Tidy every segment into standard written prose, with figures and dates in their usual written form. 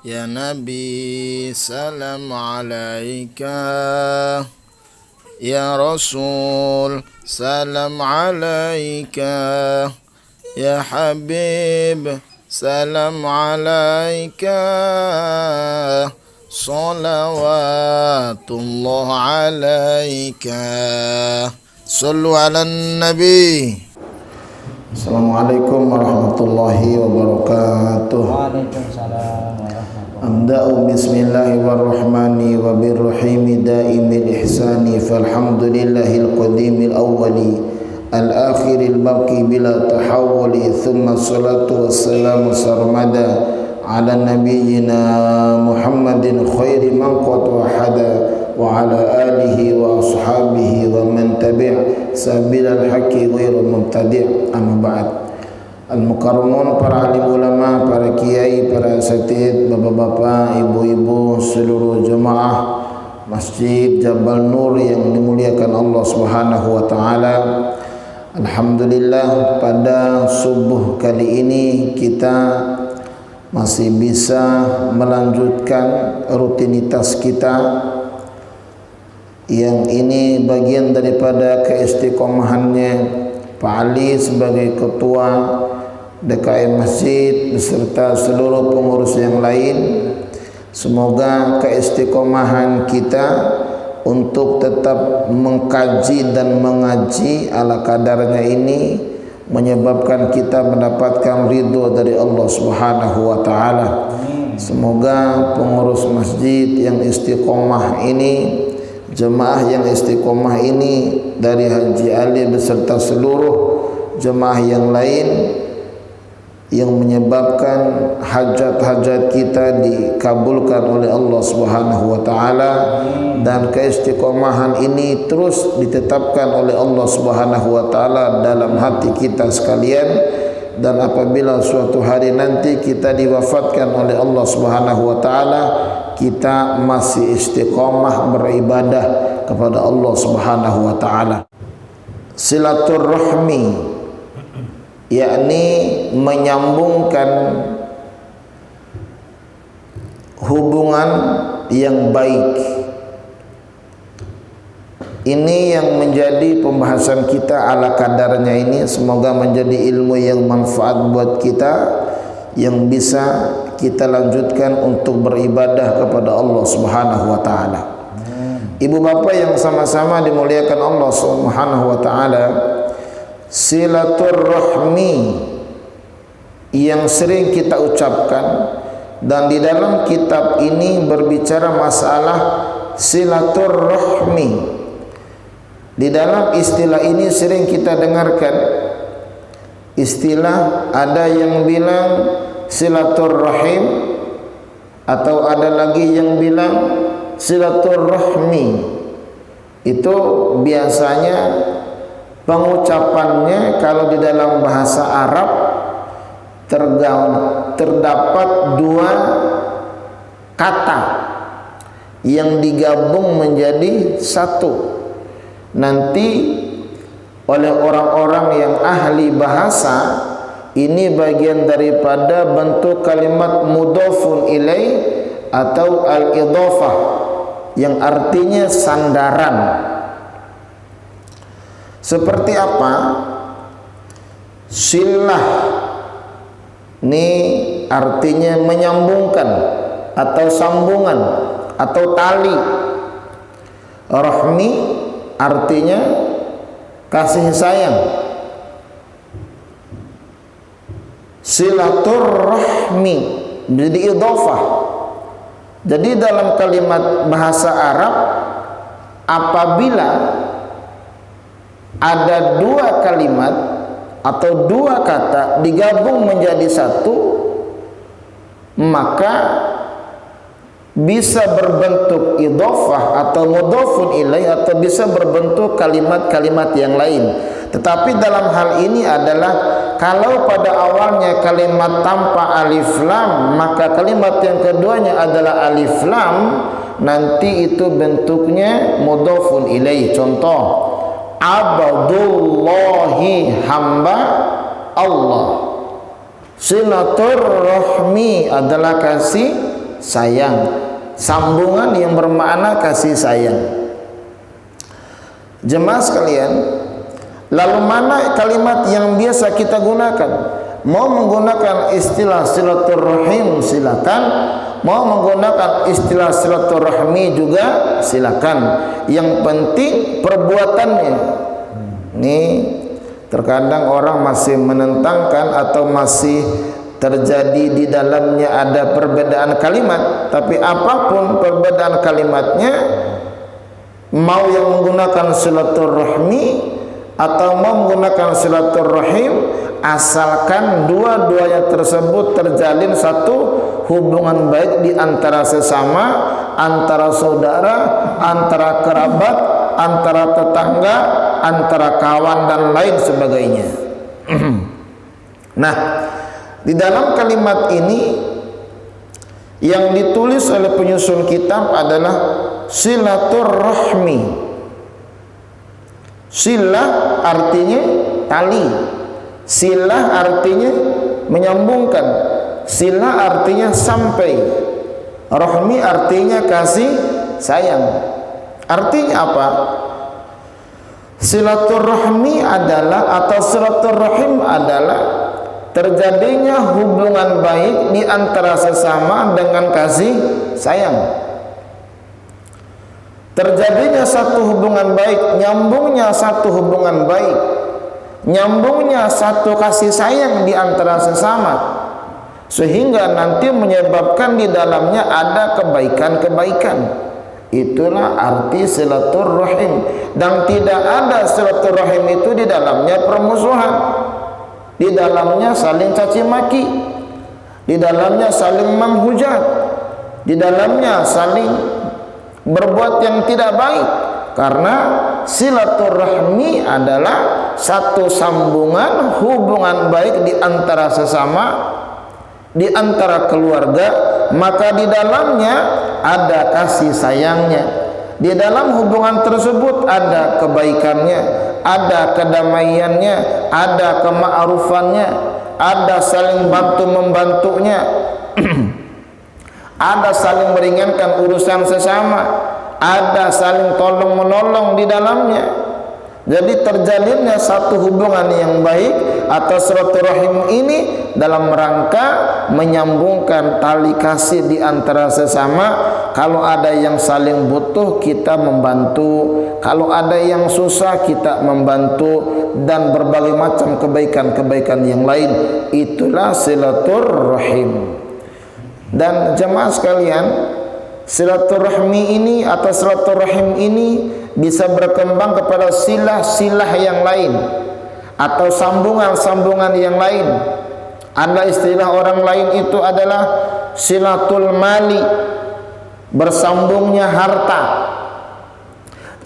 Ya Nabi salam alaika, Ya Rasul salam alaika, Ya Habib salam alaika, salawatullah alaika, sallu ala nabi. Assalamualaikum warahmatullahi wabarakatuh. Waalaikumsalam warahmatullahi Amda'u bismillahirrahmani wabirrahimi daimil ihsani falhamdulillahil qadimil awwali al-akhiril baqi bila tahawuli thumma salatu wassalamu sarmada ala nabiyyina Muhammadin khairi man qad wahada wa ala alihi wa ashabihi wa man tabi' sabilal haqqi ghairu mubtadi'. Amma ba'd. Al-mukarramun, para alim ulama, para kiai, para asatidz, bapak-bapak, ibu-ibu, seluruh jemaah Masjid Jabal Nur yang dimuliakan Allah Subhanahu wa taala. Alhamdulillah, pada subuh kali ini kita masih bisa melanjutkan rutinitas kita yang ini bagian daripada keistiqomahannya Pak Ali sebagai ketua DKM Masjid beserta seluruh pengurus yang lain. Semoga keistiqomahan kita untuk tetap mengkaji dan mengaji ala kadarnya ini menyebabkan kita mendapatkan ridho dari Allah Subhanahu wa taala. Semoga pengurus masjid yang istiqomah ini, jemaah yang istiqomah ini dari Haji Ali beserta seluruh jemaah yang lain yang menyebabkan hajat-hajat kita dikabulkan oleh Allah Subhanahu wa taala, dan keistiqomahan ini terus ditetapkan oleh Allah Subhanahu wa taala dalam hati kita sekalian. Dan apabila suatu hari nanti kita diwafatkan oleh Allah Subhanahu wa taala, kita masih istiqomah beribadah kepada Allah Subhanahu wa taala. Silaturrahmi, yakni menyambungkan hubungan yang baik. Ini yang menjadi pembahasan kita ala kadarnya ini. Semoga menjadi ilmu yang manfaat buat kita, yang bisa kita lanjutkan untuk beribadah kepada Allah Subhanahu wa taala. Ibu bapak yang sama-sama dimuliakan Allah Subhanahu wa taala, silaturrahmi yang sering kita ucapkan, dan di dalam kitab ini berbicara masalah silaturrahmi. Di dalam istilah ini sering kita dengarkan istilah, ada yang bilang silaturrahim, atau ada lagi yang bilang silaturrahmi. Itu biasanya pengucapannya kalau di dalam bahasa Arab terdapat dua kata yang digabung menjadi satu. Nanti oleh orang-orang yang ahli bahasa, ini bagian daripada bentuk kalimat mudhafun ilaih atau al-idhafah, yang artinya sandaran. Seperti apa? Silah, ini artinya menyambungkan atau sambungan atau tali. Rahmi artinya kasih sayang. Silaturrahmi jadi idhafah. Jadi dalam kalimat bahasa Arab, apabila ada dua kalimat atau dua kata digabung menjadi satu, maka bisa berbentuk idhafah atau mudhafun ilaih, atau bisa berbentuk kalimat-kalimat yang lain. Tetapi dalam hal ini adalah kalau pada awalnya kalimat tanpa alif lam, maka kalimat yang keduanya adalah alif lam, nanti itu bentuknya mudhafun ilaih. Contoh, Abdullahi, hamba Allah. Silaturrahmi adalah kasih sayang. Sambungan yang bermakna kasih sayang. Jemaah sekalian, lalu mana kalimat yang biasa kita gunakan? Mau menggunakan istilah silaturahim silakan, mau menggunakan istilah silaturahmi juga silakan. Yang penting perbuatannya. Nih, terkadang orang masih menentangkan atau masih terjadi di dalamnya ada perbedaan kalimat, tapi apapun perbedaan kalimatnya, mau yang menggunakan silaturahmi atau mau menggunakan silaturahim, asalkan dua-duanya tersebut terjalin satu hubungan baik di antara sesama, antara saudara, antara kerabat, antara tetangga, antara kawan dan lain sebagainya. Nah, di dalam kalimat ini yang ditulis oleh penyusun kitab adalah silaturahmi. Silah artinya tali, silah artinya menyambungkan, silah artinya sampai, rahmi artinya kasih sayang. Artinya apa? Silaturahmi adalah atau silaturahim adalah terjadinya hubungan baik di antara sesama dengan kasih sayang. Terjadinya satu hubungan baik, nyambungnya satu hubungan baik, nyambungnya satu kasih sayang di antara sesama, sehingga nanti menyebabkan di dalamnya ada kebaikan-kebaikan. Itulah arti silaturahim. Dan tidak ada silaturahim itu di dalamnya permusuhan, di dalamnya saling caci maki, di dalamnya saling menghujat, di dalamnya saling berbuat yang tidak baik. Karena silaturahmi adalah satu sambungan hubungan baik di antara sesama, di antara keluarga, maka di dalamnya ada kasih sayangnya. Di dalam hubungan tersebut ada kebaikannya, ada kedamaiannya, ada kema'rufannya, ada saling bantu membantunya, ada saling meringankan urusan sesama, ada saling tolong menolong di dalamnya. Jadi terjalinnya satu hubungan yang baik atau silaturahim ini dalam rangka menyambungkan tali kasih di antara sesama. Kalau ada yang saling butuh, kita membantu. Kalau ada yang susah, kita membantu, dan berbagai macam kebaikan-kebaikan yang lain. Itulah silaturahim. Dan jemaah sekalian, silaturahmi ini atau silaturahim ini bisa berkembang kepada silah-silah yang lain atau sambungan-sambungan yang lain. Ada istilah orang lain itu adalah silatul mali, bersambungnya harta.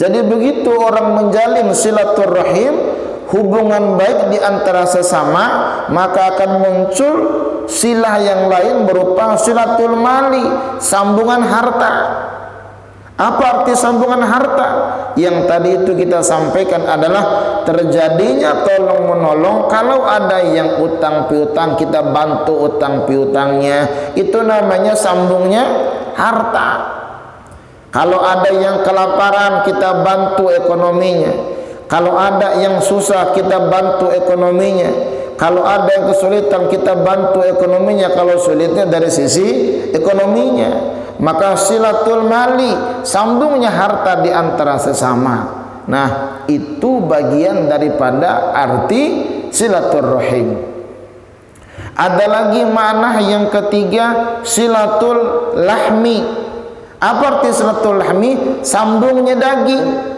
Jadi begitu orang menjalin silaturahim, hubungan baik di antara sesama, maka akan muncul silah yang lain berupa silatul mali, sambungan harta. Apa arti sambungan harta? Yang tadi itu kita sampaikan adalah terjadinya tolong menolong. Kalau ada yang utang piutang, kita bantu utang piutangnya. Itu namanya sambungnya harta. Kalau ada yang kelaparan, kita bantu ekonominya. Kalau ada yang susah, kita bantu ekonominya. Kalau ada yang kesulitan, kita bantu ekonominya. Kalau sulitnya dari sisi ekonominya, maka silatul mali, sambungnya harta di antara sesama. Nah, itu bagian daripada arti silaturahim. Ada lagi makna yang ketiga, silatul lahmi. Apa arti silatul lahmi? Sambungnya daging.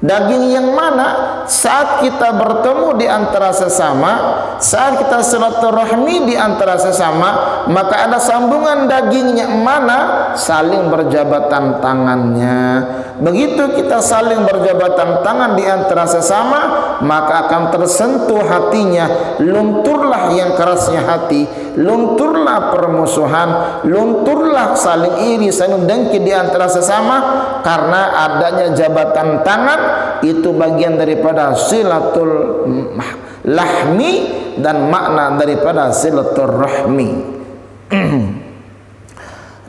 Daging yang mana? Saat kita bertemu di antara sesama, saat kita silaturahmi di antara sesama, maka ada sambungan dagingnya mana? Saling berjabatan tangannya. Begitu kita saling berjabatan tangan di antara sesama, maka akan tersentuh hatinya. Lunturlah yang kerasnya hati, lunturlah permusuhan, lunturlah saling iri, saling dengki di antara sesama, karena adanya jabatan tangan. Itu bagian daripada silatul lahmi dan makna daripada silaturahmi.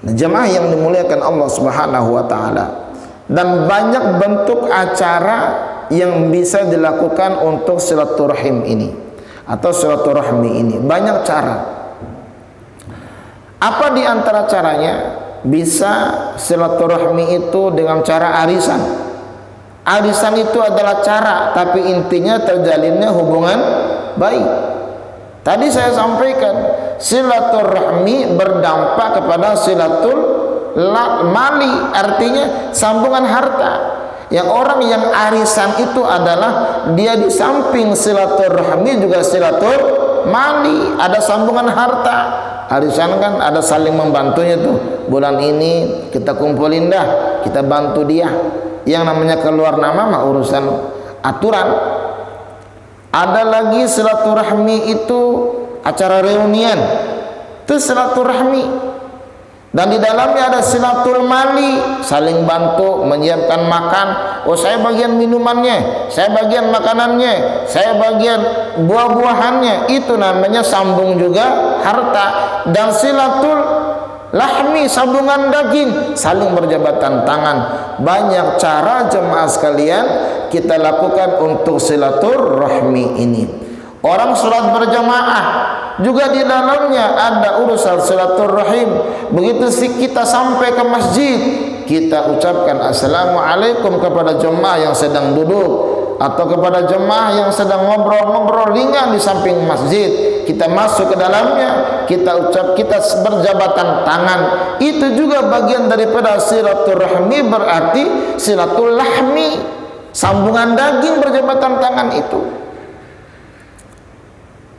Jemaah yang dimuliakan Allah Subhanahu wa taala. Dan banyak bentuk acara yang bisa dilakukan untuk silaturahim ini atau silaturahmi ini. Banyak cara. Apa di antara caranya? Bisa silaturahmi itu dengan cara arisan. Arisan itu adalah cara, tapi intinya terjalinnya hubungan baik. Tadi saya sampaikan, silaturahmi berdampak kepada silatul mali, artinya sambungan harta. Yang orang yang arisan itu adalah dia di samping silaturahmi juga silatul mali, ada sambungan harta. Arisan kan ada saling membantunya tuh. Bulan ini kita kumpulin dah, kita bantu dia. Yang namanya keluar nama mah urusan aturan. Ada lagi silaturahmi itu acara reunian, itu silaturahmi. Dan di dalamnya ada silatul mali, saling bantu menyiapkan makan. Oh, saya bagian minumannya, saya bagian makanannya, saya bagian buah-buahannya. Itu namanya sambung juga harta. Dan silatul lahmi, sambungan daging, saling berjabatan tangan. Banyak cara jemaah sekalian kita lakukan untuk silaturahmi ini. Orang sholat berjamaah juga di dalamnya ada urusan silaturahim. Begitu kita sampai ke masjid, kita ucapkan assalamualaikum kepada jemaah yang sedang duduk atau kepada jemaah yang sedang ngobrol-ngobrol ringan di samping masjid. Kita masuk ke dalamnya, kita berjabatan tangan. Itu juga bagian daripada silaturahmi, berarti silatul lahmi, sambungan daging berjabatan tangan itu.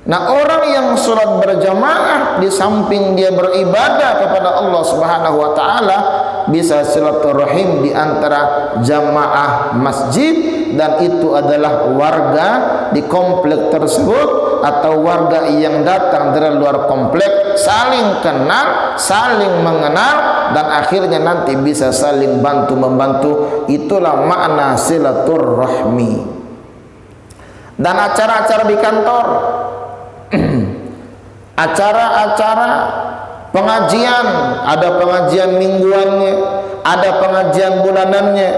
Nah, orang yang sholat berjamaah di samping dia beribadah kepada Allah Subhanahu wa taala, bisa silaturahim di antara jamaah masjid, dan itu adalah warga di komplek tersebut atau warga yang datang dari luar komplek, saling kenal, saling mengenal, dan akhirnya nanti bisa saling bantu-membantu. Itulah makna silaturahmi. Dan acara-acara di kantor, acara-acara pengajian, ada pengajian mingguannya, ada pengajian bulanannya,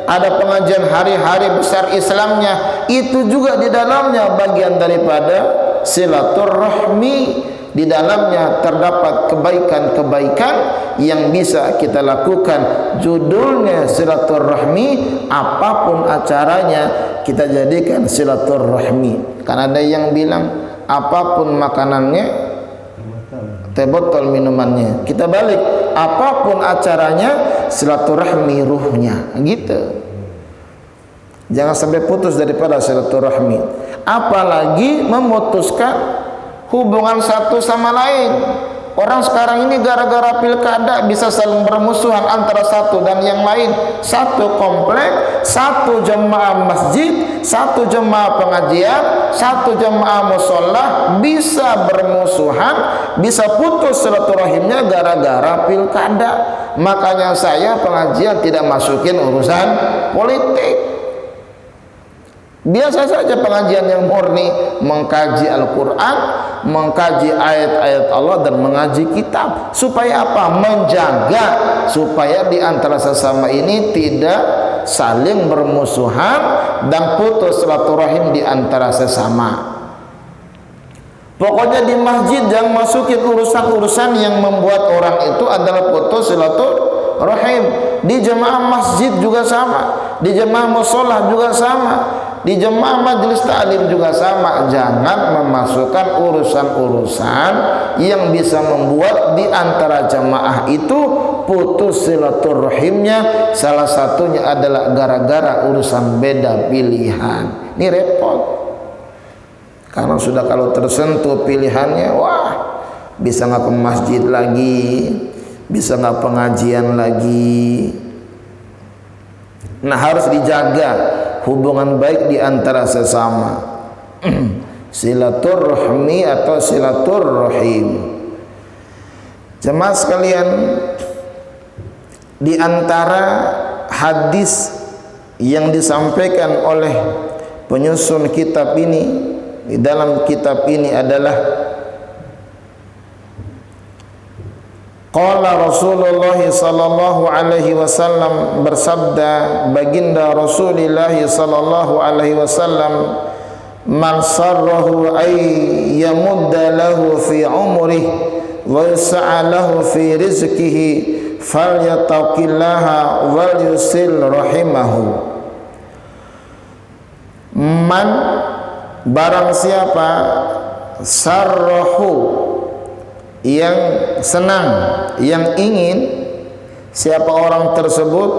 ada pengajian hari-hari besar Islamnya. Itu juga di dalamnya bagian daripada silaturahmi. Di dalamnya terdapat kebaikan-kebaikan yang bisa kita lakukan. Judulnya silaturahmi, apapun acaranya kita jadikan silaturahmi. Karena ada yang bilang apapun makanannya, teh botol minumannya. Kita balik, apapun acaranya, silaturahmi ruhnya, gitu. Jangan sampai putus daripada silaturahmi. Apalagi memutuskan hubungan satu sama lain. Orang sekarang ini gara-gara pilkada bisa saling bermusuhan antara satu dan yang lain. Satu komplek, satu jemaah masjid, satu jemaah pengajian, satu jemaah musholla bisa bermusuhan, bisa putus silaturahimnya gara-gara pilkada. Makanya saya pengajian tidak masukin urusan politik. Biasa saja pengajian yang murni, mengkaji Al-Quran, mengkaji ayat-ayat Allah, dan mengaji kitab. Supaya apa? Menjaga supaya di antara sesama ini tidak saling bermusuhan dan putus silaturahim di antara sesama. Pokoknya di masjid jangan masukin urusan-urusan yang membuat orang itu adalah putus silaturahim. Di jemaah masjid juga sama, di jemaah musholla juga sama, di jemaah majelis ta'lim juga sama. Jangan memasukkan urusan-urusan yang bisa membuat di antara jemaah itu putus silaturahimnya. Salah satunya adalah gara-gara urusan beda pilihan. Ini repot. Karena sudah kalau tersentuh pilihannya, wah, bisa nggak ke masjid lagi, bisa nggak pengajian lagi. Nah, harus dijaga hubungan baik di antara sesama. Silaturahmi atau silaturahim. Jemaah sekalian, di antara hadis yang disampaikan oleh penyusun kitab ini, di dalam kitab ini adalah Qala Rasulullah sallallahu alaihi wasallam, bersabda baginda Rasulullah sallallahu alaihi wasallam, man sarrahu ay yamudda lahu fi umrihi wa yus'a lahu fi rizqihi falyattaqillaha wal yusil rahimahu. Man, barang siapa, sarrahu, yang senang, yang ingin, siapa orang tersebut,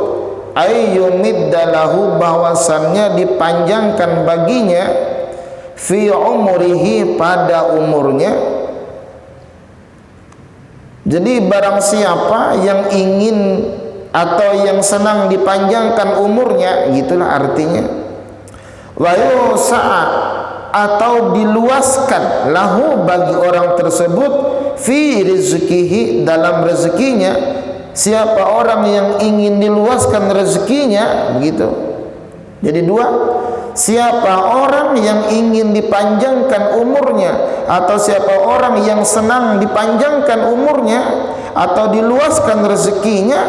ayyumiddalahu, bahwasannya dipanjangkan baginya, fi umrihi, pada umurnya. Jadi barang siapa yang ingin atau yang senang dipanjangkan umurnya, gitulah artinya. Wa yusa'a, atau diluaskan, lahu, bagi orang tersebut, fi rizkihi, dalam rezekinya. Siapa orang yang ingin diluaskan rezekinya, begitu. Jadi dua, siapa orang yang ingin dipanjangkan umurnya, atau siapa orang yang senang dipanjangkan umurnya atau diluaskan rezekinya,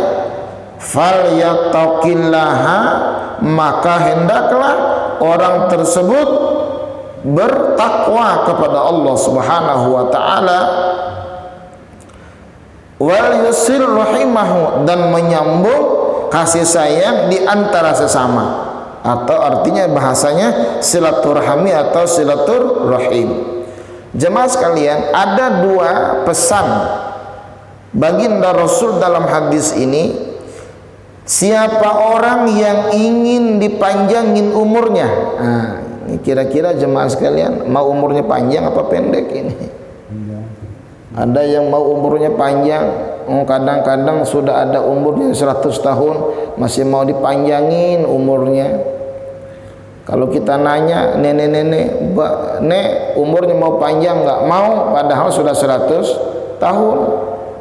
falyattaqillaha, maka hendaklah orang tersebut bertakwa kepada Allah Subhanahu wa taala, wal yusil rahimahu, dan menyambung kasih sayang di antara sesama, atau artinya bahasanya silaturahmi atau silaturrahim. Jemaah sekalian, ada dua pesan baginda Rasul dalam hadis ini. Siapa orang yang ingin dipanjangin umurnya, nah, ini kira-kira jemaah sekalian, mau umurnya panjang apa pendek ini? Ada yang mau umurnya panjang, kadang-kadang sudah ada umurnya 100 tahun masih mau dipanjangin umurnya. Kalau kita nanya, nenek-nenek, nek umurnya mau panjang nggak? Mau, padahal sudah 100 tahun.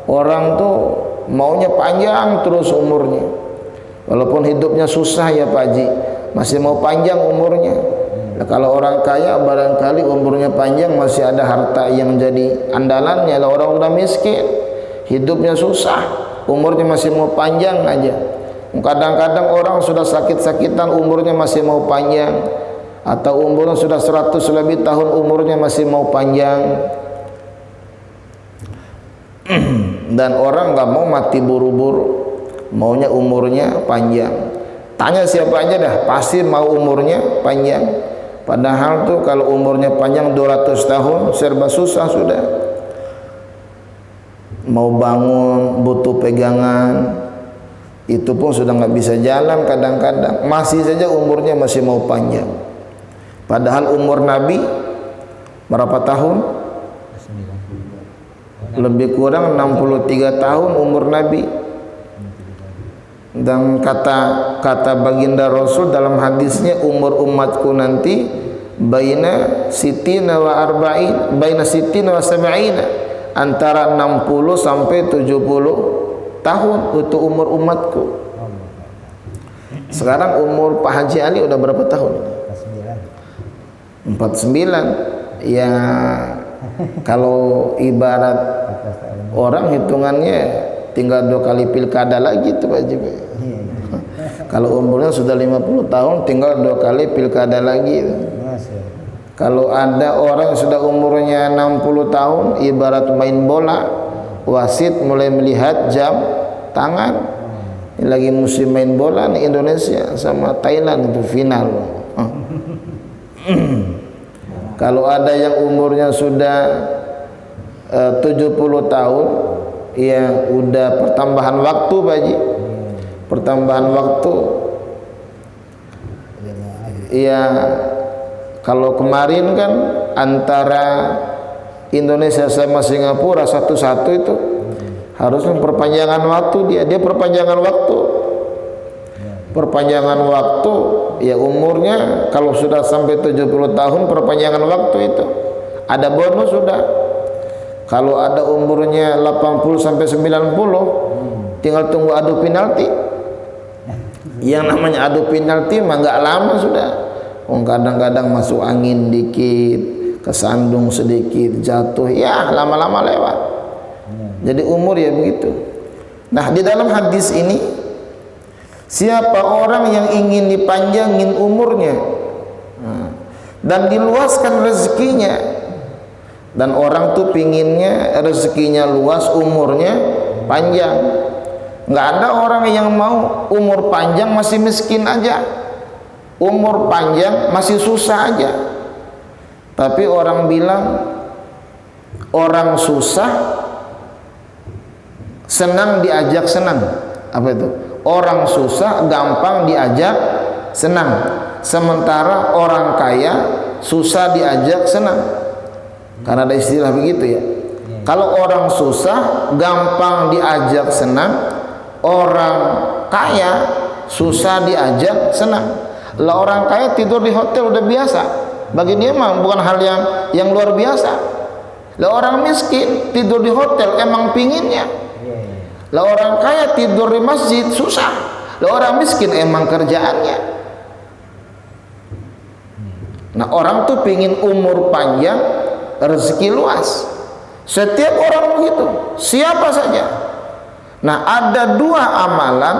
Orang tuh maunya panjang terus umurnya. Walaupun hidupnya susah ya Pak Haji, masih mau panjang umurnya. Nah, kalau orang kaya barangkali umurnya panjang, masih ada harta yang jadi andalannya. Lah orang udah miskin, hidupnya susah, umurnya masih mau panjang aja. Kadang-kadang orang sudah sakit-sakitan umurnya masih mau panjang, atau umurnya sudah 100 lebih tahun umurnya masih mau panjang. Dan orang nggak mau mati buru-buru, maunya umurnya panjang. Tanya siapa aja dah, pasti mau umurnya panjang. Padahal tuh kalau umurnya panjang 200 tahun serba susah sudah. Mau bangun butuh pegangan, itu pun sudah nggak bisa jalan kadang-kadang. Masih saja umurnya masih mau panjang. Padahal umur Nabi berapa tahun? Lebih kurang 63 tahun umur Nabi. Dan kata baginda Rasul dalam hadisnya, umur umatku nanti baina sitina wa arba'in, baina sitina wa sab'ina, antara 60 sampai 70 tahun itu umur umatku. Sekarang umur Pak Haji Ali udah berapa tahun? 49. Ya kalau ibarat orang hitungannya tinggal 2 kali pilkada lagi tuh Pak Haji. Kalau umurnya sudah 50 tahun tinggal 2 kali pilkada lagi. Kalau ada orang yang sudah umurnya 60 tahun, ibarat main bola, wasit mulai melihat jam tangan. Ini lagi musim main bola nih, Indonesia sama Thailand itu final. Kalau ada yang umurnya sudah 70 tahun, ya udah pertambahan waktu Pak Haji. Pertambahan waktu. Ya kalau kemarin kan antara Indonesia sama Singapura 1-1 itu harusnya perpanjangan waktu, dia perpanjangan waktu. Perpanjangan waktu, ya umurnya kalau sudah sampai 70 tahun perpanjangan waktu itu ada bonus sudah. Kalau ada umurnya 80 sampai 90 tinggal tunggu adu penalti. Yang namanya adu penalti mah nggak lama sudah. Kadang-kadang masuk angin dikit, kesandung sedikit, jatuh, ya lama-lama lewat. Jadi umur ya begitu. Nah, di dalam hadis ini, siapa orang yang ingin dipanjangin umurnya dan diluaskan rezekinya, dan orang tuh pinginnya rezekinya luas, umurnya panjang. Nggak ada orang yang mau umur panjang masih miskin aja, umur panjang masih susah aja. Tapi orang bilang orang susah senang diajak senang. Apa itu? Orang susah gampang diajak senang, sementara orang kaya susah diajak senang. Karena ada istilah begitu ya. Kalau orang susah gampang diajak senang, orang kaya susah diajak senang. Lah orang kaya tidur di hotel udah biasa, bagi dia mah bukan hal yang luar biasa. Lah orang miskin tidur di hotel emang pinginnya. Lah orang kaya tidur di masjid susah. Lah orang miskin emang kerjaannya. Nah, orang tuh pingin umur panjang, rezeki luas. Setiap orang begitu, siapa saja. Nah, ada dua amalan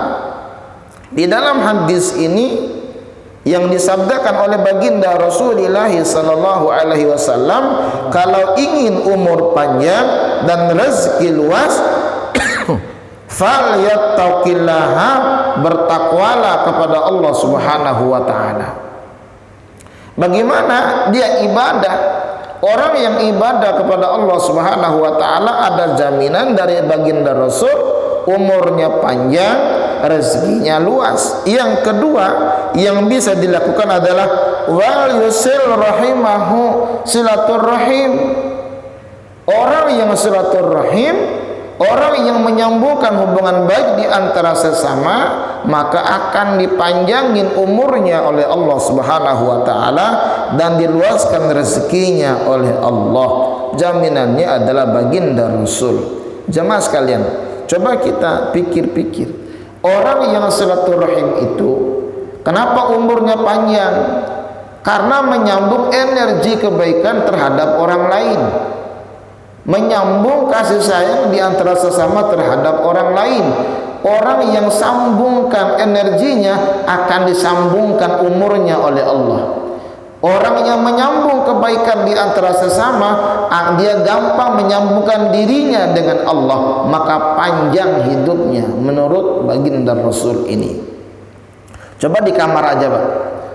di dalam hadis ini yang disabdakan oleh baginda Rasulullah sallallahu alaihi wasallam, kalau ingin umur panjang dan rezeki luas, falyattaqillaha, bertakwalah kepada Allah Subhanahu wa taala. Bagaimana dia ibadah? Orang yang ibadah kepada Allah Subhanahu wa taala ada jaminan dari baginda Rasul, umurnya panjang, rezekinya luas. Yang kedua yang bisa dilakukan adalah wal yusil rahimahu, silaturrahim. Orang yang silaturrahim, orang yang menyambungkan hubungan baik di antara sesama, maka akan dipanjangin umurnya oleh Allah Subhanahu wa taala dan diluaskan rezekinya oleh Allah. Jaminannya adalah baginda Rasul. Jemaah sekalian, coba kita pikir-pikir. Orang yang silaturahim itu kenapa umurnya panjang? Karena menyambung energi kebaikan terhadap orang lain, menyambung kasih sayang di antara sesama terhadap orang lain. Orang yang sambungkan energinya akan disambungkan umurnya oleh Allah. Orang yang menyambung kebaikan di antara sesama, dia gampang menyambungkan dirinya dengan Allah, maka panjang hidupnya menurut baginda Rasul ini. Coba di kamar aja, Pak.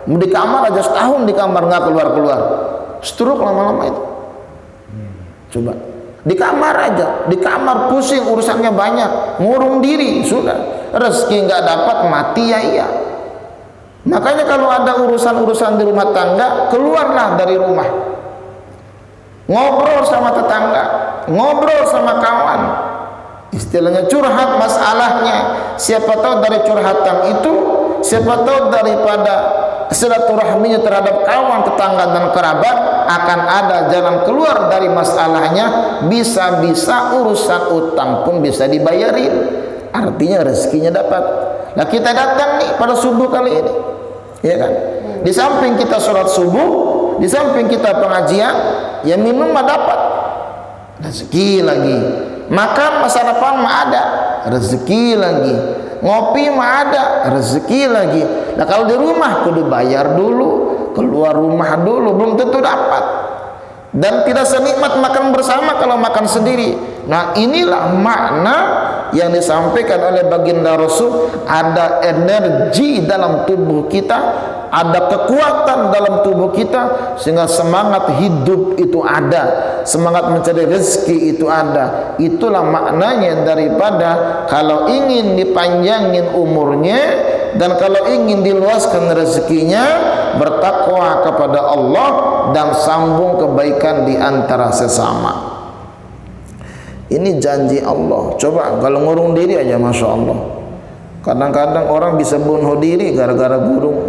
Di kamar aja setahun di kamar nggak keluar-keluar, stroke lama-lama itu. Coba di kamar aja, di kamar pusing, urusannya banyak, ngurung diri, sudah rezeki nggak dapat, mati ya iya. Makanya kalau ada urusan-urusan di rumah tangga, keluarlah dari rumah, ngobrol sama tetangga, ngobrol sama kawan, istilahnya curhat masalahnya. Siapa tahu dari curhatan itu, siapa tahu daripada silaturahminya terhadap kawan, tetangga dan kerabat, akan ada jalan keluar dari masalahnya. Bisa-bisa urusan utang pun bisa dibayarin, artinya rezekinya dapat. Nah, kita datang nih pada subuh kali ini, ya kan? Di samping kita sholat subuh, di samping kita pengajian, ya minum mah dapat, rezeki lagi. Makan masa depan mah ada, rezeki lagi. Ngopi mah ada, rezeki lagi. Nah, kalau di rumah kudu bayar dulu, keluar rumah dulu, belum tentu dapat. Dan tidak senikmat makan bersama kalau makan sendiri. Nah, inilah makna yang disampaikan oleh baginda Rasul. Ada energi dalam tubuh kita, ada kekuatan dalam tubuh kita, sehingga semangat hidup itu ada, semangat mencari rezeki itu ada. Itulah maknanya daripada kalau ingin dipanjangin umurnya dan kalau ingin diluaskan rezekinya, bertakwa kepada Allah dan sambung kebaikan di antara sesama. Ini janji Allah. Coba kalau ngurung diri aja, Masya Allah. Kadang-kadang orang bisa bunuh diri gara-gara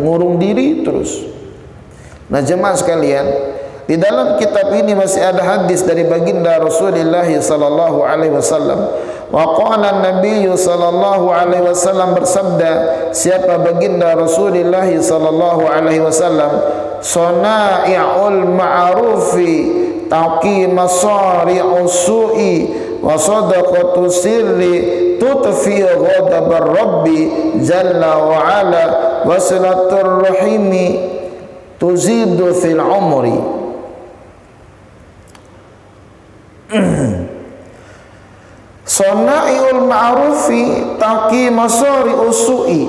ngurung diri terus. Nah, jemaah sekalian, di dalam kitab ini masih ada hadis dari baginda Rasulullah sallallahu alaihi wasallam. Wa qala an-nabiy sallallahu alaihi wasallam bersabda, siapa baginda Rasulullah sallallahu alaihi wasallam, "Sana'i'ul ma'rufi taqi masari'us su'i wa sadaqatu sirri tutfi ghadabar rabbi jalla wa ala wa silatur rahimi tuzidu fil umri. Sana'iul ma'rufi taqi masari usui.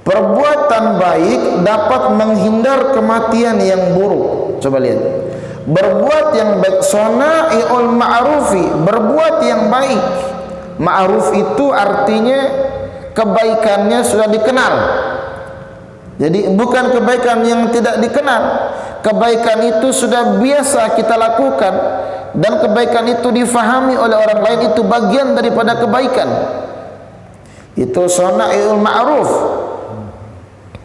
Perbuatan baik dapat menghindar kematian yang buruk. Coba lihat. Berbuat yang baik, sana'iul ma'rufi, berbuat yang baik. Ma'ruf itu artinya kebaikannya sudah dikenal. Jadi bukan kebaikan yang tidak dikenal. Kebaikan itu sudah biasa kita lakukan, dan kebaikan itu difahami oleh orang lain, itu bagian daripada kebaikan. Itu sana'iul ma'ruf.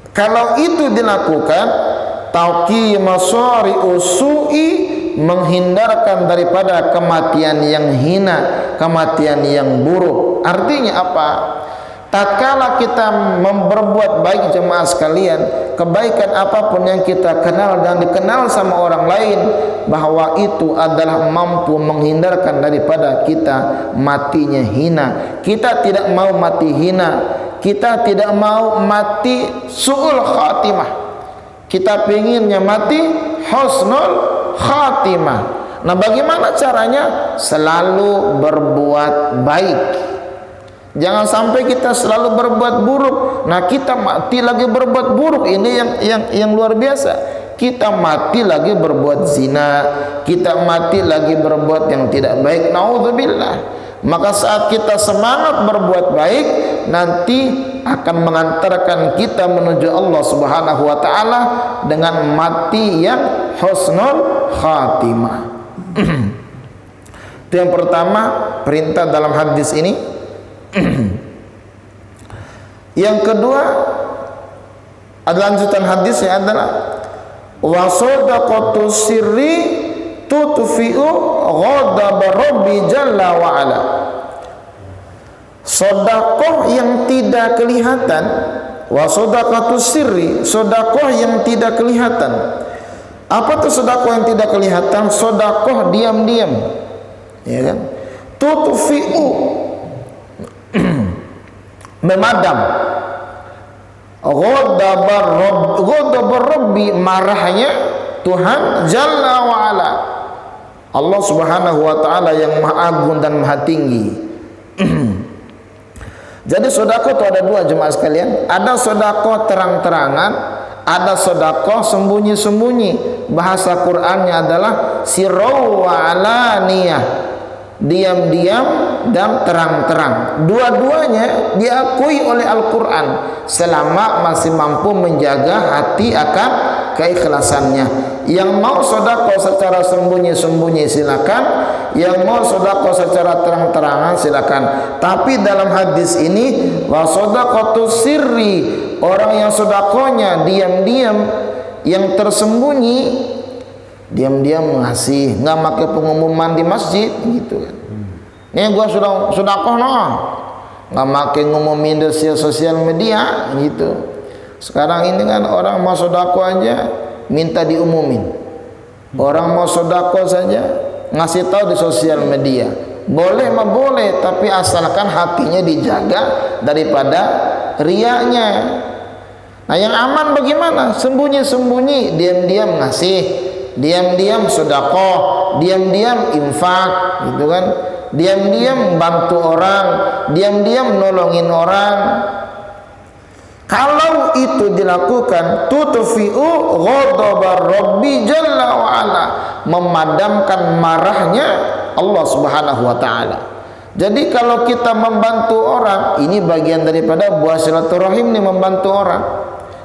Kalau itu dilakukan, taqi masari usui, menghindarkan daripada kematian yang hina, kematian yang buruk. Artinya apa? Tatkala kita berbuat baik, jemaah sekalian, kebaikan apapun yang kita kenal dan dikenal sama orang lain, bahwa itu adalah mampu menghindarkan daripada kita matinya hina. Kita tidak mau mati hina, kita tidak mau mati su'ul khatimah, kita pinginnya mati husnul khatimah. Nah, bagaimana caranya? Selalu berbuat baik. Jangan sampai kita selalu berbuat buruk. Nah, kita mati lagi berbuat buruk. Ini yang luar biasa. Kita mati lagi berbuat zina, kita mati lagi berbuat yang tidak baik. Naudzubillah. Maka saat kita semangat berbuat baik, nanti akan mengantarkan kita menuju Allah Subhanahu wa taala dengan mati yang husnul khatimah. Itu yang pertama, perintah dalam hadis ini. Yang kedua, adalah lanjutan hadisnya adalah wa sadaqatu sirri tutfi'u ghadab rabbi jalla wa ala. Sedekah yang tidak kelihatan, wa sadaqatu sirri, sedekah yang tidak kelihatan. Apa tuh sedekah yang tidak kelihatan? Sedekah diam-diam, ya kan? Tutfi'u, memadam. Ghadabar rabbi, marahnya Tuhan jalla wa ala, Allah Subhanahu wa taala yang maha agung dan maha tinggi. Jadi sedekah itu ada dua, jemaah sekalian. Ada sedekah terang-terangan, ada sedekah sembunyi-sembunyi. Bahasa Qur'annya adalah sirru wa alaniyah, diam-diam dan terang-terang. Dua-duanya diakui oleh Al-Quran selama masih mampu menjaga hati akan keikhlasannya. Yang mau sedekah secara sembunyi-sembunyi silakan, yang mau sedekah secara terang-terangan silakan. Tapi dalam hadis ini, wa shadaqatu sirri, orang yang sedekahnya diam-diam, yang tersembunyi, diam-diam ngasih, nggak pakai pengumuman di masjid gitu kan. Nih gua sudah sedekah noh, nggak pakai ngumumin di sosial media gitu. Sekarang ini kan orang mau sedekah aja minta diumumin. Orang mau sedekah saja ngasih tahu di sosial media. Boleh mah boleh, tapi asalkan hatinya dijaga daripada riaknya. Nah, yang aman bagaimana? Sembunyi-sembunyi, diam-diam ngasih, diam-diam sedekah, diam-diam infak, gitu kan? Diam-diam bantu orang, diam-diam nolongin orang. Kalau itu dilakukan, tutfi'u ghadabar rabbi jalla wa ala, memadamkan marahnya Allah Subhanahu wa taala. Jadi kalau kita membantu orang, ini bagian daripada buah silaturahim nih, membantu orang.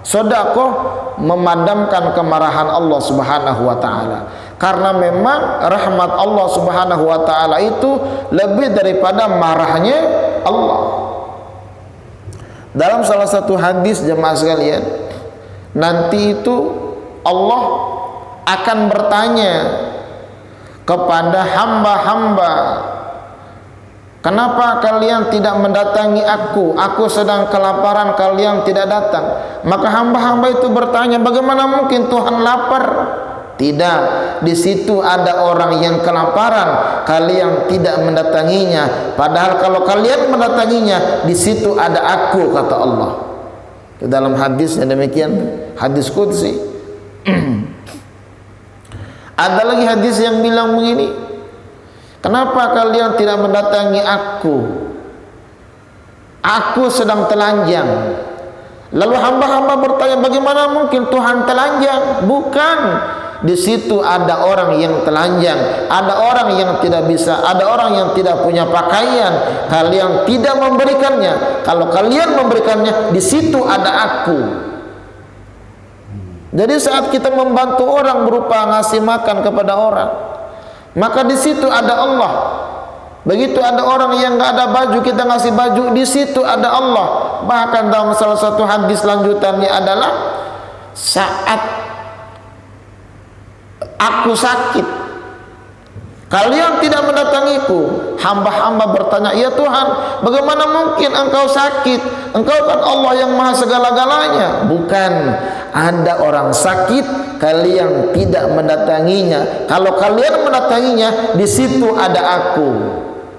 Sedekah memadamkan kemarahan Allah Subhanahu wa taala. Karena memang rahmat Allah Subhanahu wa taala itu lebih daripada marahnya Allah. Dalam salah satu hadis, jemaah sekalian, nanti itu Allah akan bertanya kepada hamba-hamba, kenapa kalian tidak mendatangi aku? Aku sedang kelaparan, kalian tidak datang. Maka hamba-hamba itu bertanya, bagaimana mungkin Tuhan lapar? Tidak, di situ ada orang yang kelaparan, kalian tidak mendatanginya. Padahal kalau kalian mendatanginya, di situ ada aku, kata Allah. Ke dalam hadisnya demikian, hadis qudsi. Ada lagi hadis yang bilang begini, kenapa kalian tidak mendatangi aku? Aku sedang telanjang. Lalu hamba-hamba bertanya, bagaimana mungkin Tuhan telanjang? Bukan. Di situ ada orang yang telanjang, ada orang yang tidak bisa, ada orang yang tidak punya pakaian. Kalian tidak memberikannya. Kalau kalian memberikannya, di situ ada aku. Jadi saat kita membantu orang berupa ngasih makan kepada orang, maka di situ ada Allah. Begitu ada orang yang nggak ada baju, kita ngasih baju, di situ ada Allah. Bahkan dalam salah satu hadis lanjutannya adalah saat aku sakit, kalian tidak mendatangiku. Hamba-hamba bertanya, ya Tuhan, bagaimana mungkin engkau sakit? Engkau kan Allah yang maha segala-galanya. Bukan, ada orang sakit, kalian tidak mendatanginya. Kalau kalian mendatanginya, di situ ada aku,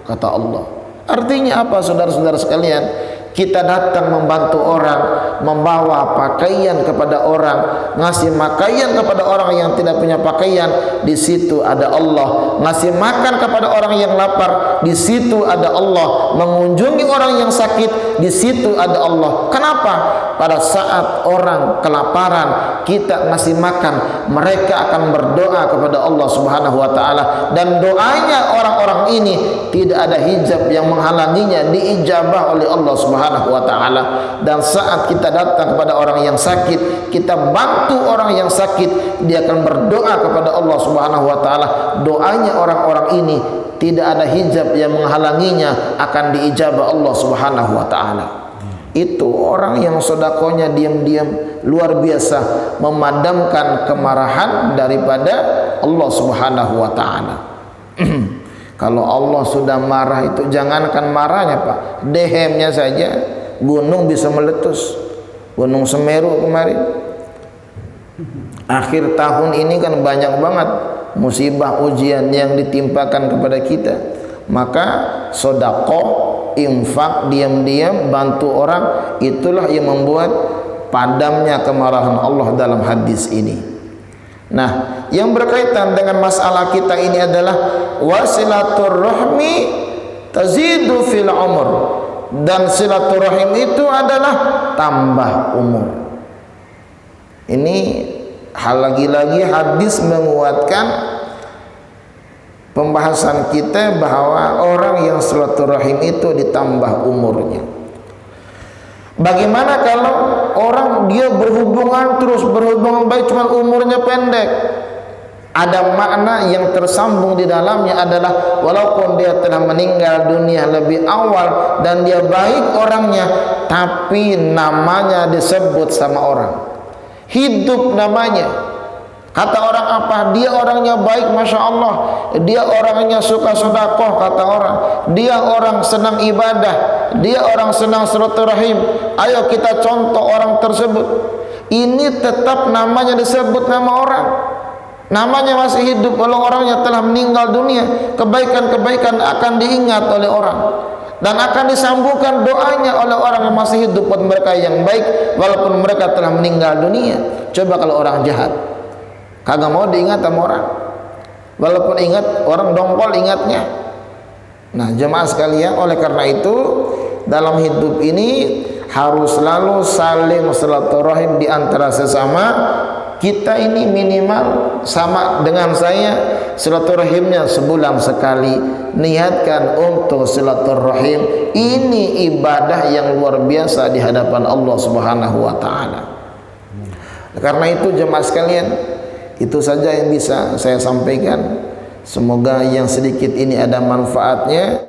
kata Allah. Artinya apa, saudara-saudara sekalian? Kita datang membantu orang, membawa pakaian kepada orang, ngasih pakaian kepada orang yang tidak punya pakaian, di situ ada Allah. Ngasih makan kepada orang yang lapar, di situ ada Allah. Mengunjungi orang yang sakit, di situ ada Allah. Kenapa? Pada saat orang kelaparan, kita ngasih makan, mereka akan berdoa kepada Allah Subhanahu wa taala, dan doanya orang-orang ini tidak ada hijab yang menghalanginya, diijabah oleh Allah Subhanahu wa taala. Dan saat kita datang kepada orang yang sakit, kita bantu orang yang sakit, dia akan berdoa kepada Allah Subhanahu wa taala. Doanya orang-orang ini tidak ada hijab yang menghalanginya, akan diijabah Allah Subhanahu wa taala. Itu orang yang sedekahnya diam-diam luar biasa, memadamkan kemarahan daripada Allah Subhanahu wa taala. Kalau Allah sudah marah itu, jangankan marahnya Pak, dehemnya saja gunung bisa meletus. Gunung Semeru kemarin akhir tahun ini kan banyak banget musibah ujian yang ditimpakan kepada kita. Maka sedekah, infak, diam-diam bantu orang, itulah yang membuat padamnya kemarahan Allah dalam hadis ini. Nah, yang berkaitan dengan masalah kita ini adalah wasilaturrahmi tazidu fil umur, dan silaturahim itu adalah tambah umur. Ini hal lagi-lagi hadis menguatkan pembahasan kita bahwa orang yang silaturahim itu ditambah umurnya. Bagaimana kalau orang dia berhubungan terus, berhubungan baik, cuma umurnya pendek? Ada makna yang tersambung di dalamnya adalah walaupun dia telah meninggal dunia lebih awal dan dia baik orangnya, tapi namanya disebut sama orang, hidup namanya. Kata orang apa? Dia orangnya baik, Masya Allah. Dia orangnya suka sedekah, kata orang. Dia orang senang ibadah. Dia orang senang silaturahim. Ayo kita contoh orang tersebut. Ini tetap namanya disebut nama orang. Namanya masih hidup, walau orangnya telah meninggal dunia. Kebaikan-kebaikan akan diingat oleh orang, dan akan disambungkan doanya oleh orang yang masih hidup buat mereka yang baik, walaupun mereka telah meninggal dunia. Coba kalau orang jahat, kagak mau diingat sama orang, walaupun ingat, orang dongkol ingatnya. Nah jemaah sekalian, oleh karena itu dalam hidup ini harus selalu saling silaturahim di antara sesama kita. Ini minimal sama dengan saya, silaturahimnya sebulan sekali. Niatkan untuk silaturahim, ini ibadah yang luar biasa di hadapan Allah Subhanahu wa taala. Karena itu jemaah sekalian, itu saja yang bisa saya sampaikan. Semoga yang sedikit ini ada manfaatnya.